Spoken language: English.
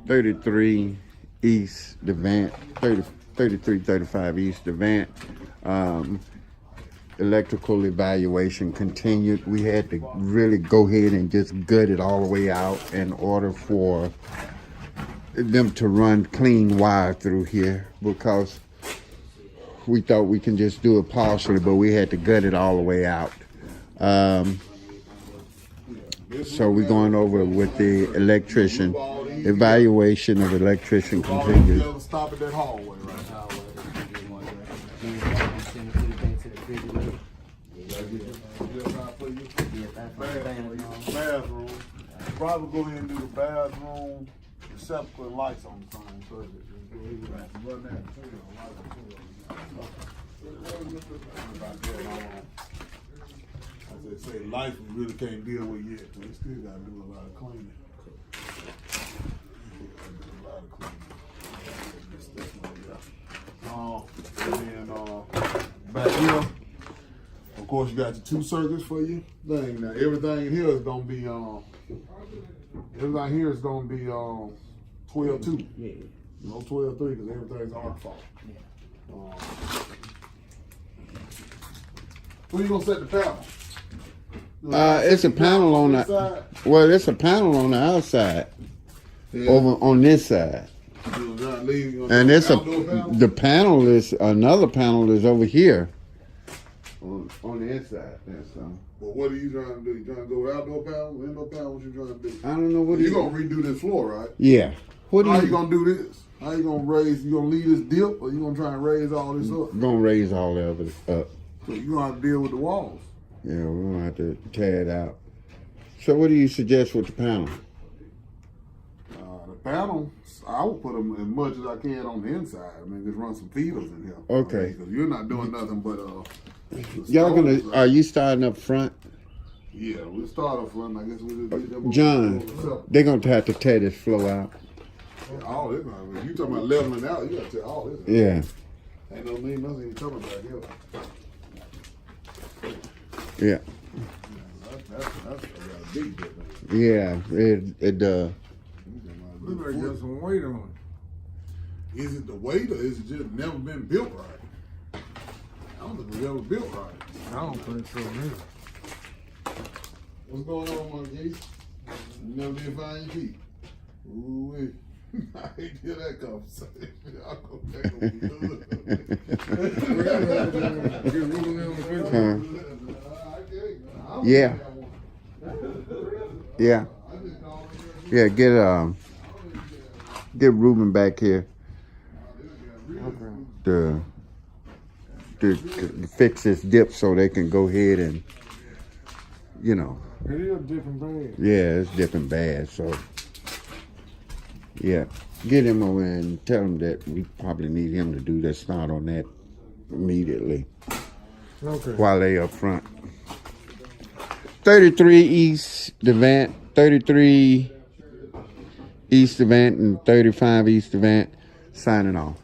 33 East Devant, 3335 East Devant. Electrical evaluation continued. We had to really go ahead and just gut it all the way out in order for them to run clean wire through here, because we thought we can just do it partially, but we had to gut it all the way out. So we're going over with the electrician. Evaluation of electrician continued. Stop at that hallway, right? Bathroom. Probably go ahead and do the bathroom, receptacle, and lights on the same circuit. Run that as they say, lights we really can't deal with yet, but we still gotta do a lot of cleaning. And then back here, of course, you got your 2 circuits for you thing. Now everything in here is gonna be 12-2. Yeah. No 12-3 because everything's arc fault. Where you gonna set the panel? It's a panel on the side? well, it's a panel on the outside, over on this side, and it's the panel is another panel is over here on the inside. So. Well, what are you trying to do? You trying to go outdoor panel, indoor panel? What you trying to do? I don't know what you gonna redo this floor, right? Yeah. How you gonna do this? How you gonna raise? You gonna leave this dip, or you gonna try and raise all this up? Gonna raise all of it up. So you gonna have to deal with the walls. Yeah, we're gonna have to tear it out. So what do you suggest with the panel? The panel, I will put them as much as I can on the inside. I mean, just run some feeders in here. Okay. Because you're not doing nothing but Y'all gonna? Are you starting up front? Yeah, we'll start up front. I guess we'll just get them. John, they're gonna have to tear this floor out. Yeah, all this. If you talking about leveling out, you gotta tear all this. Yeah. Ain't no need nothing coming back here. Yeah. That's a big difference. Yeah, it does. We better get some weight on it. Is it the weight, or is it just never been built right? I don't think we ever built right. I don't think so neither. What's going on, my geese? You never did find your feet. Ooh, wee. I hate to hear that conversation. I'll go back on Yeah. Yeah. Yeah, get Ruben back here to fix this dip so they can go ahead and, you know. It is different bad. Yeah, it's dipping bad, so yeah. Get him over and tell him that we probably need him to do that, start on that immediately. Okay. While they up front. 33 East Devant, 33 East Devant, and 35 East Devant, signing off.